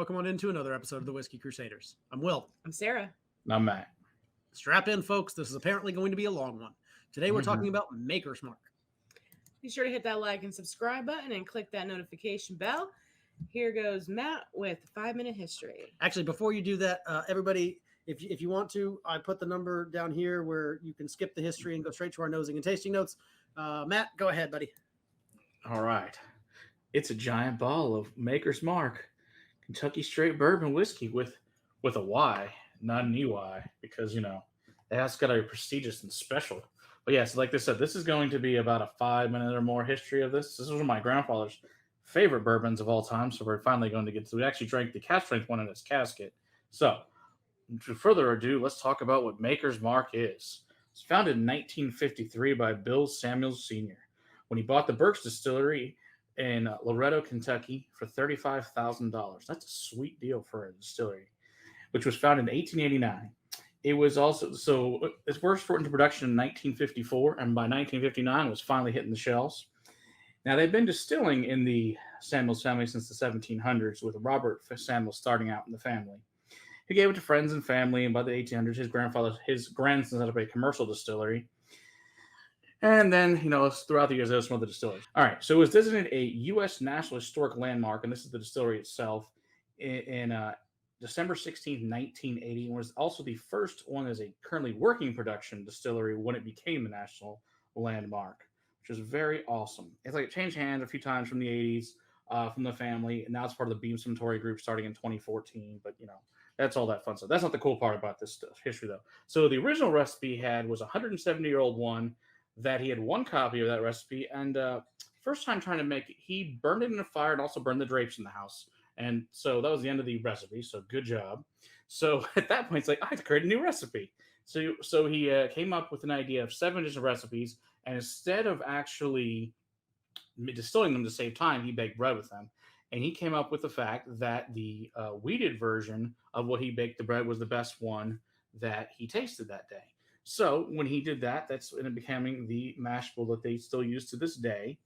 welcome on into another episode of the Whiskey Crusaders. I'm Will. I'm Sarah. I'm Matt. Strap in, folks. This is apparently going to be a long one. Today we're talking about Maker's Mark. Be sure to hit that like and subscribe button and click that notification bell. Here goes Matt with 5-minute history. Actually, before you do that, everybody, if you want to, I put the number down here where you can skip the history and go straight to our nosing and tasting notes. Matt, go ahead, buddy. All right. It's a giant ball of Maker's Mark, Kentucky straight bourbon whiskey with a Y, not an EY, because, it has got to be prestigious and special. But yes, like they said, this is going to be about a 5-minute or more history of this. This is one of my grandfather's favorite bourbons of all time, so we're finally going to get to. We actually drank the cask strength one in its casket. So, without further ado, let's talk about what Maker's Mark is. It was founded in 1953 by Bill Samuels Sr. when he bought the Burks Distillery in Loretto, Kentucky for $35,000. That's a sweet deal for a distillery, which was founded in 1889. It was also, its first went into production in 1954, and by 1959 it was finally hitting the shelves. Now, they've been distilling in the Samuels family since the 1700s, with Robert Samuels starting out in the family. He gave it to friends and family, and by the 1800s, his grandson set up a commercial distillery. And then, throughout the years, there was some other distilleries. All right, so it was designated a U.S. National Historic Landmark, and this is the distillery itself, in December 16th, 1980, and was also the first one as a currently working production distillery when it became a national landmark, which is very awesome. It's like it changed hands a few times from the 80s, from the family, and now it's part of the Beam Suntory group starting in 2014, but, that's all that fun stuff. That's not the cool part about this history, though. So the original recipe was a 170-year-old one that he had one copy of that recipe, and first time trying to make it, he burned it in a fire and also burned the drapes in the house. And so that was the end of the recipe, so good job. So at that point, it's like, I have to create a new recipe. So he came up with an idea of 7 different recipes, and instead of actually distilling them to save time, he baked bread with them. And he came up with the fact that the wheated version of what he baked the bread was the best one that he tasted that day. So when he did that, that's ended up becoming the mash bill that they still use to this day,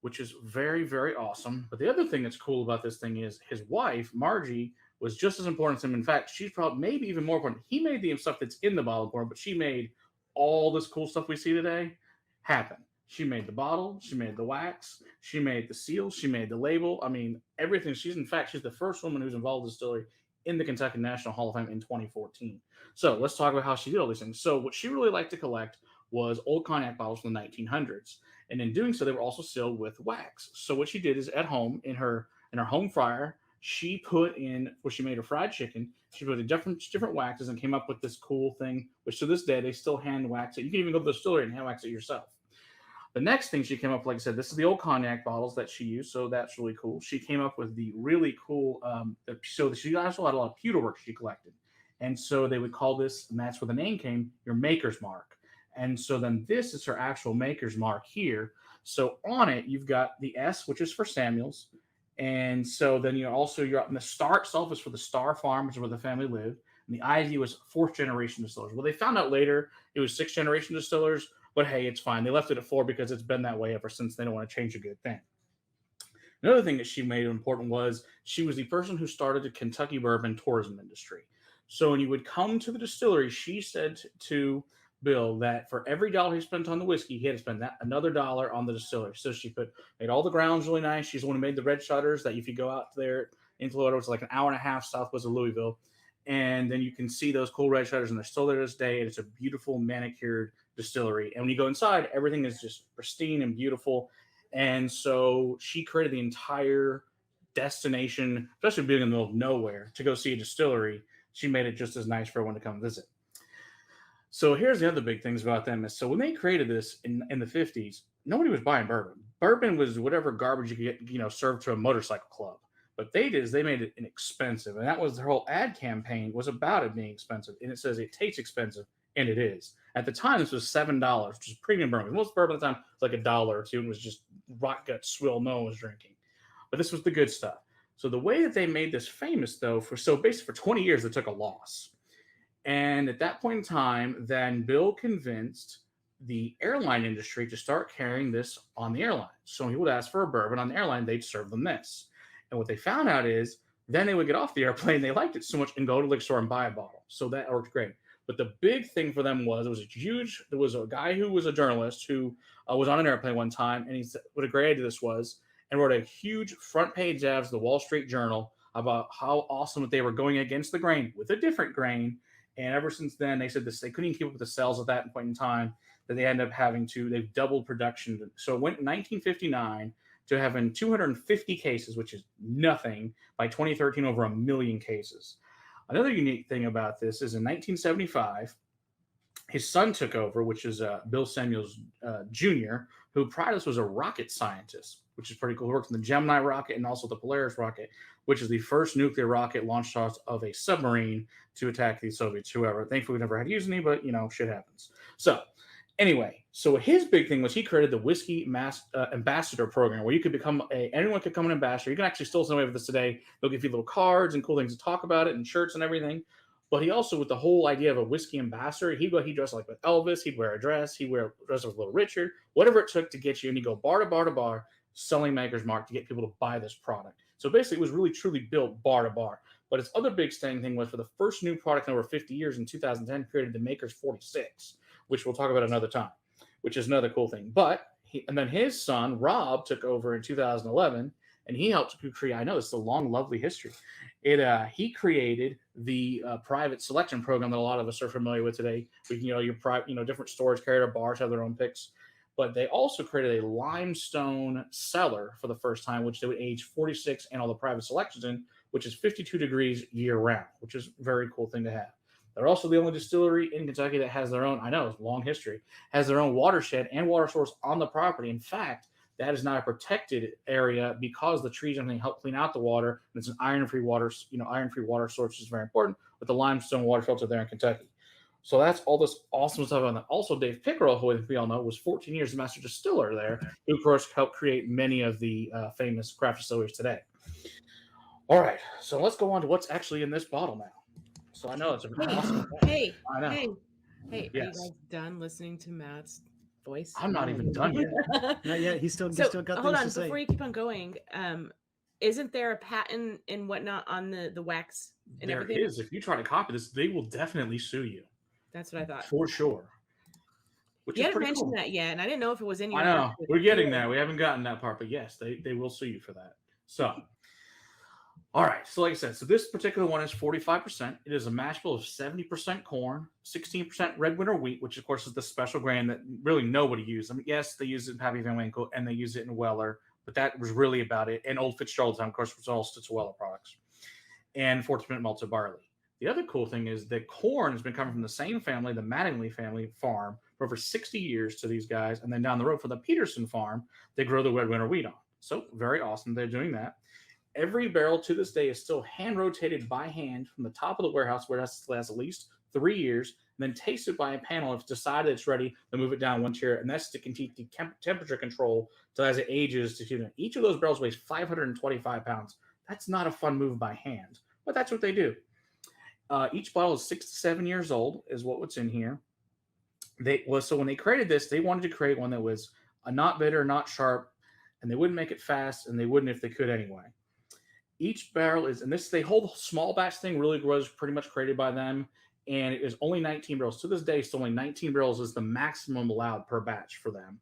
which is very, very awesome. But the other thing that's cool about this thing is his wife, Margie, was just as important to him. In fact, she's probably maybe even more important. He made the stuff that's in the bottle important, but she made all this cool stuff we see today happen. She made the bottle, she made the wax, she made the seal, she made the label. I mean, everything. She's the first woman who's involved in the distillery in the Kentucky National Hall of Fame in 2014. So let's talk about how she did all these things. So what she really liked to collect was old cognac bottles from the 1900s. And in doing so, they were also sealed with wax. So what she did is at home in her home fryer, she put in, where she made her fried chicken, she put in different waxes and came up with this cool thing, which to this day, they still hand wax it. You can even go to the distillery and hand wax it yourself. The next thing she came up with, like I said, this is the old cognac bottles that she used, so that's really cool. She came up with the really cool, so she also had a lot of pewter work she collected. And so they would call this, and that's where the name came, your Maker's Mark. And so then this is her actual Maker's Mark here. So on it, you've got the S, which is for Samuels. And so then and the star itself is for the Star Farm, which is where the family lived. And the IV was 4th generation distillers. Well, they found out later it was 6th generation distillers. But hey, it's fine. They left it at 4 because it's been that way ever since. They don't want to change a good thing. Another thing that she made important was she was the person who started the Kentucky bourbon tourism industry. So when you would come to the distillery, she said to Bill that for every $1 he spent on the whiskey, he had to spend another $1 on the distillery. So she made all the grounds really nice. She's the one who made the red shutters that if you go out there into Loretto, it's like an hour and a half southwest of Louisville. And then you can see those cool red shutters, and they're still there to this day. And it's a beautiful manicured distillery. And when you go inside, everything is just pristine and beautiful. And so she created the entire destination, especially being in the middle of nowhere, to go see a distillery. She made it just as nice for everyone to come visit. So here's the other big things about them. So when they created this in the 50s, nobody was buying bourbon. Bourbon was whatever garbage you could get, served to a motorcycle club. What they did is they made it inexpensive, and that was their whole ad campaign was about it being expensive. And it says it tastes expensive, and it is. At the time, this was $7, which is premium bourbon. Most bourbon at the time was like $1 or $2, and it was just rock gut swill no one was drinking. But this was the good stuff. So the way that they made this famous, though, basically for 20 years, they took a loss. And at that point in time, then Bill convinced the airline industry to start carrying this on the airline. So when people would ask for a bourbon on the airline, they'd serve them this. And what they found out is Then they would get off the airplane. They liked it so much and go to the liquor store and buy a bottle. So that worked great. But the big thing for them was there was a guy who was a journalist who was on an airplane one time, and he said what a great idea this was, and wrote a huge front page ad to the Wall Street Journal about how awesome that they were going against the grain with a different grain. And ever since then, they said they couldn't even keep up with the sales at that point in time, that they ended up they've doubled production. So it went in 1959 to having 250 cases, which is nothing. By 2013, over 1 million cases. Another unique thing about this is in 1975, his son took over, which is Bill Samuels Jr., who prior to this was a rocket scientist, which is pretty cool. He worked on the Gemini rocket and also the Polaris rocket, which is the first nuclear rocket launched off of a submarine to attack the Soviets, whoever. Thankfully, we never had to use any, but, shit happens. So anyway, so his big thing was he created the Whiskey Ambassador program, where you could anyone could become an ambassador. You can actually still send away with this today. They'll give you little cards and cool things to talk about it and shirts and everything. But he also, with the whole idea of a whiskey ambassador, he dressed like with Elvis. He'd wear a dress. He'd dress with Little Richard, whatever it took to get you. And he'd go bar to bar to bar, selling Maker's Mark to get people to buy this product. So basically, it was really truly built bar to bar. But its other big thing was, for the first new product in over 50 years in 2010, created the Maker's 46, which we'll talk about another time, which is another cool thing. But and then his son, Rob, took over in 2011, and he helped to create, I know it's a long, lovely history. He created the private selection program that a lot of us are familiar with today. We can, different stores, carry their bars, have their own picks. But they also created a limestone cellar for the first time, which they would age 46 and all the private selections in, which is 52 degrees year round, which is a very cool thing to have. They're also the only distillery in Kentucky that has their own, I know it's long history, has their own watershed and water source on the property. In fact, that is not a protected area because the trees and everything help clean out the water. And it's an iron-free water, iron-free water source, which is very important with the limestone water filter there in Kentucky. So that's all this awesome stuff on that. Also, Dave Pickerel, who we all know, was 14 years the master distiller there, who, of course, helped create many of the famous craft distilleries today. All right, so let's go on to what's actually in this bottle now. So I know it's awesome. Hey, I know. Hey, yes. Are you guys done listening to Matt's voice? I'm not even done yet. Not yet. He's still got hold things on, to say. before you keep on going, isn't there a patent and whatnot on the wax and There everything? is. If you try to copy this, they will definitely sue you. That's what I thought. For sure. Which You is hadn't pretty mentioned cool. that yet, and I didn't know if it was in your. I know. We're getting there. We haven't gotten that part, but yes, they will sue you for that. So, all right. So, like I said, this particular one is 45%. It is a mash bill of 70% corn, 16% red winter wheat, which of course is the special grain that really nobody used. I mean, yes, they use it in Pappy Van Winkle and they use it in Weller, but that was really about it. And Old Fitzgerald time, of course, was all Stitz Weller products. And 40% malted barley. The other cool thing is that corn has been coming from the same family, the Mattingly family farm, for over 60 years to these guys. And then down the road from the Peterson farm, they grow the red winter wheat on. So very awesome. They're doing that. Every barrel to this day is still hand rotated by hand from the top of the warehouse, where it has to last at least 3 years, and then tasted by a panel. If it's decided it's ready, they move it down one tier, and that's to keep the temperature control till as it ages. Each of those barrels weighs 525 pounds. That's not a fun move by hand, but that's what they do. Each bottle is 6 to 7 years old, is what's in here. So when they created this, they wanted to create one that was not bitter, not sharp, and they wouldn't make it fast, and they wouldn't if they could anyway. Each barrel is, and the whole small batch thing really was pretty much created by them, and it is only 19 barrels. To this day, still only 19 barrels is the maximum allowed per batch for them.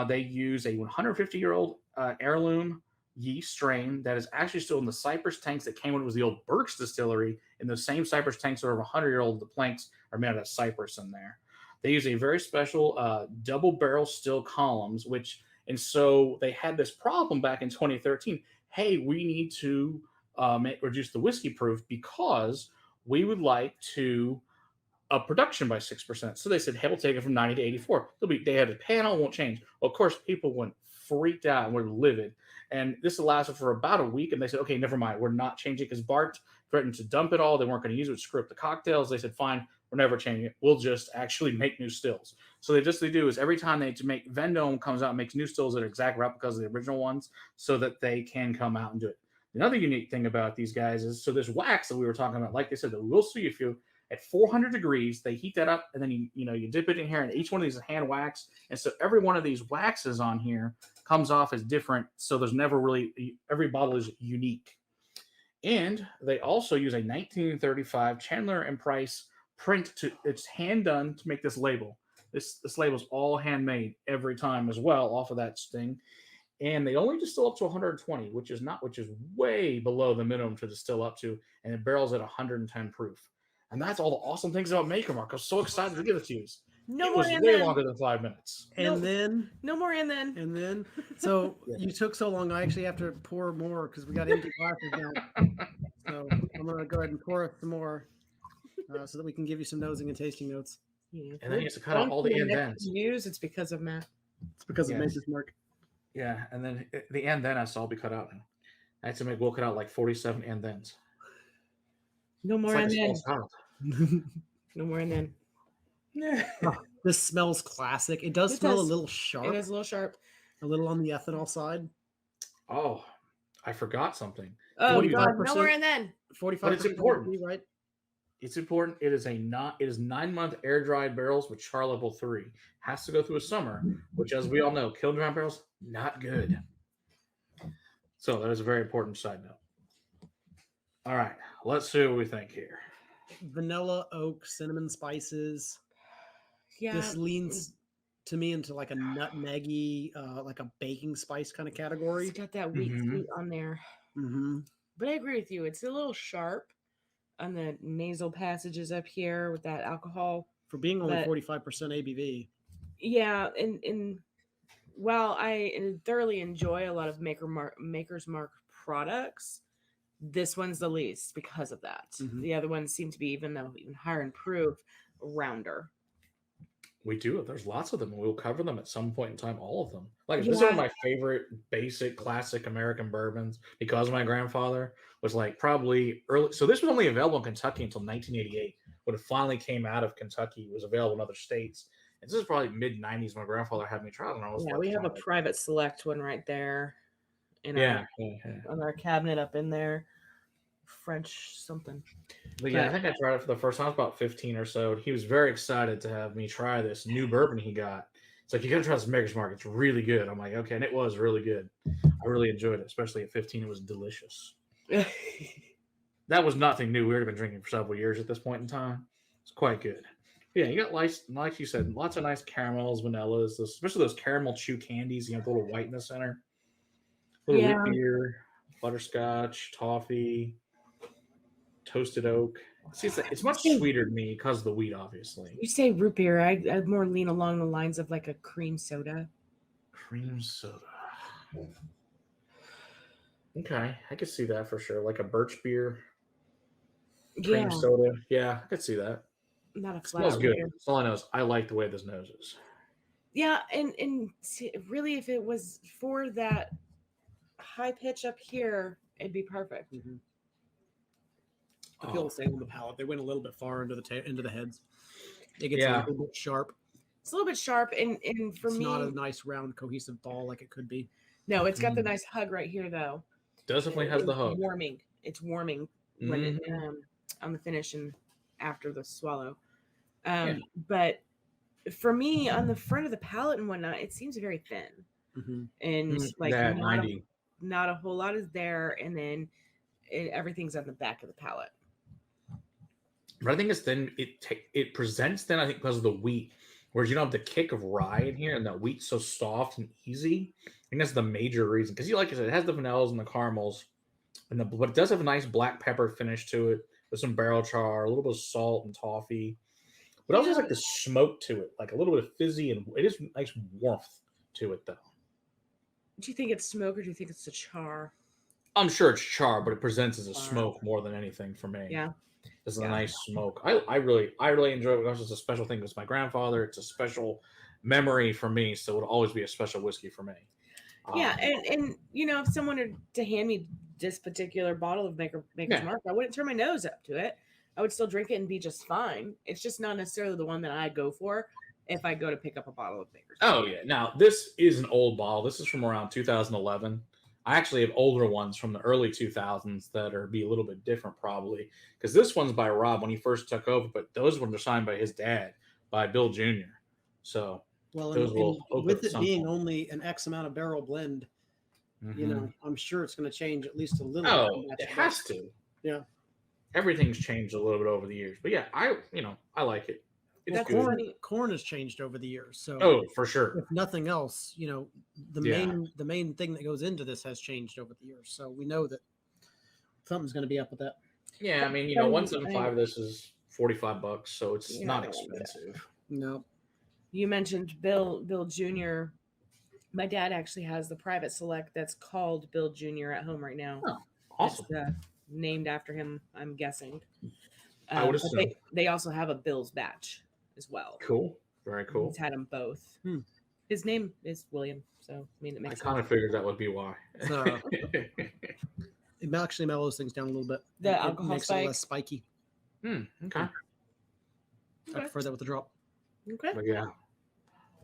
They use a 150-year-old heirloom yeast strain that is actually still in the cypress tanks that came when it was the old Burks Distillery. And those same cypress tanks are over 100-year-old. The planks are made out of cypress in there. They use a very special double barrel steel columns, and so they had this problem back in 2013. Hey, we need to reduce the whiskey proof because we would like to up production by 6%. So they said, hey, we'll take it from 90 to 84. They had a panel, won't change. Well, of course, people went freaked out and were livid. And this lasted for about a week. And they said, okay, never mind. We're not changing, because Bart threatened to dump it all. They weren't going to use it, screw up the cocktails. They said, fine, we're never changing it. We'll just actually make new stills. So they do is every time Vendome comes out and makes new stills that are exact replicas of the original ones so that they can come out and do it. Another unique thing about these guys is, so this wax that we were talking about, like they said, that we'll see if you at 400 degrees, they heat that up, and then you dip it in here, and each one of these is hand wax. And so every one of these waxes on here comes off as different. So there's never really, every bottle is unique. And they also use a 1935 Chandler and Price print it's hand done to make this label. This label's all handmade every time as well off of that thing. And they only distill up to 120, which is way below the minimum to distill up to, and it barrels at 110 proof. And that's all the awesome things about Maker Mark. I was so excited to give it to you. No it more was and way then. longer than 5 minutes. And Nope. then No more and then. and then so you took so long. I actually have to pour more because we got empty glasses now. So I'm gonna go ahead and pour some more so that we can give you some nosing and tasting notes. Yeah. And then you have to cut out all the and thens. Use it's because of Matt. It's because of Yes. Maker's Mark. Yeah, and then the and then has to all be cut out. I had to make Will cut out like 47 and thens. No more It's like and a then. small child. No more and then. This smells classic. It does It smell does. a little sharp, It is a little sharp. a little on the ethanol side. Oh, I forgot something. Oh, God. 45%. No more and then. 45%. But it's important. ABV, right? It's important. It is 9-month air dried barrels with char level 3. Has to go through a summer, which, as we all know, kiln dry barrels not good. So that is a very important side note. All right, let's see what we think here. Vanilla, oak, cinnamon spices. Yeah. This leans to me into like a nutmeggy, like a baking spice kind of category. It's got that wheat Mhm. fruit on there. Mm-hmm. But I agree with you. It's a little sharp on the nasal passages up here with that alcohol. For being only But- 45% ABV. Yeah, and while I thoroughly enjoy a lot of Maker's Mark products, this one's the least because of that. Mhm. The other ones seem to be even higher in proof, rounder. We do. There's lots of them, and we'll cover them at some point in time. All of them. Like this is one of Yeah. my favorite, basic, classic American bourbons because my grandfather was like probably early. So this was only available in Kentucky until 1988, when it finally came out of Kentucky. It was available in other states. And this is probably mid 90s. My grandfather had me try it, and I was Yeah, like, we have a "Wow." private select one right there in Yeah, our, yeah. on our cabinet up in there. French something. But yeah, I But- think I tried it for the first time. I was about 15 or so. He was very excited to have me try this new bourbon he got. It's like, you got to try this Maker's Mark. It's really good. I'm like, okay. And it was really good. I really enjoyed it, especially at 15. It was delicious. That was nothing new. We already been drinking for several years at this point in time. It's quite good. Yeah, you got, like you said, lots of nice caramels, vanillas, especially those caramel chew candies. You know, the little white in the center. Little Yeah. root beer, butterscotch, toffee, toasted oak. See, it's much sweeter to me because of the wheat, obviously. You say root beer, I'd more lean along the lines of like a cream soda. Cream soda. Okay, I could see that for sure. Like a birch beer, cream Yeah, soda. Yeah, I could see that. not a It flat smells good. beer. That's all I know is I like the way this noses. Yeah, and see, really, if it was for that high pitch up here, it'd be perfect. Mm-hmm. I feel the same on the palate. They went a little bit far into the heads. It gets Yeah. a little bit sharp. It's a little bit sharp, and for It's me, not a nice round cohesive ball like it could be. no, it's got the nice hug right here, though. Does definitely has the It's hug. warming. It's warming when it, on the finish and after the swallow. Yeah. But for me, on the front of the palate and whatnot, it seems very thin, Mm-hmm. and like Yeah, not 90. not a whole lot is there, and then everything's on the back of the palate. But I think it's thin. It presents thin, I think, because of the wheat. Whereas you don't have the kick of rye in here, and that wheat's so soft and easy. I think that's the major reason. Because like I said, it has the vanillas and the caramels, but it does have a nice black pepper finish to it with some barrel char, a little bit of salt and toffee. But also has like the smoke to it, like a little bit of fizzy, and it is nice warmth to it, though. Do you think it's smoke, or do you think it's the char? I'm sure it's char, but it presents as a Char. smoke more than anything for me. Yeah. This is Yeah. a nice smoke. I really enjoy it. It's a special thing. It's my grandfather. It's a special memory for me, so it would always be a special whiskey for me. Yeah, and you know, if someone were to hand me this particular bottle of Maker's Yeah. Mark, I wouldn't turn my nose up to it. I would still drink it and be just fine. It's just not necessarily the one that I go for if I go to pick up a bottle of Maker's Mark. Oh yeah. Now this is an old bottle. This is from around 2011. I actually have older ones from the early 2000s that are be a little bit different probably because this one's by Rob when he first took over, but those ones are signed by his dad, by Bill Jr. So Well, those will open with at it some being point. only an X amount of barrel blend, You know, I'm sure it's going to change at least a little. Oh, bit. it has to. Yeah. Everything's changed a little bit over the years, but yeah, I like it. It's That's good. funny. Corn has changed over the years. So Oh, for sure. if nothing else, you know, the main thing that goes into this has changed over the years. So we know that something's going to be up with that. Yeah, I mean, 175 of this is $45, so it's not expensive. No. You mentioned Bill Jr. My dad actually has the private select that's called Bill Jr. at home right now. Oh, awesome. It's, named after him, I'm guessing. I would but assume. they also have a Bill's batch as well. Cool. Very cool. He's had them both. His name is William, so I mean, it I makes kind of figured that would be why. It actually mellows things down a little bit. The It alcohol makes spike? it less spiky. Okay. I prefer that with the drop. Okay. But yeah,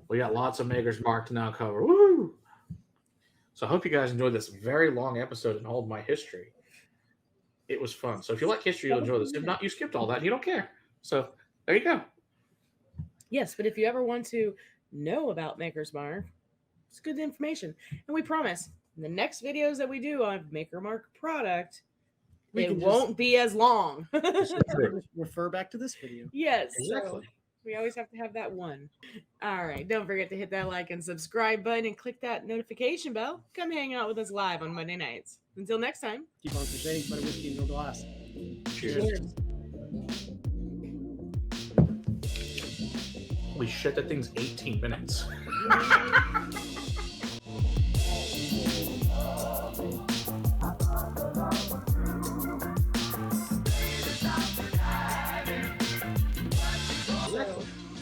we got lots of Maker's Mark to now cover. Woo! So I hope you guys enjoyed this very long episode and hold my history. It was fun. So if you like history, you'll enjoy this. If not, you skipped all that and you don't care. So there you go. Yes, but if you ever want to know about Maker's Mark, it's good information. And we promise, in the next videos that we do on Maker Mark product, it won't be as long. Refer back to this video. Yes. Exactly. So we always have to have that one. All right. Don't forget to hit that like and subscribe button and click that notification bell. Come hang out with us live on Monday nights. Until next time. Keep on crusading, butter whiskey in your glass. Cheers. Holy shit, that thing's 18 minutes.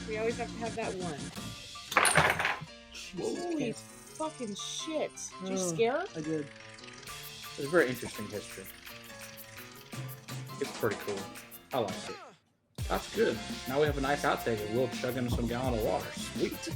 We always have to have that one. Holy fucking shit. Did you scare? I did. It's a very interesting history. It's pretty cool. I like it. That's good. Now we have a nice outtake. We'll chug in some gallon of water. Sweet.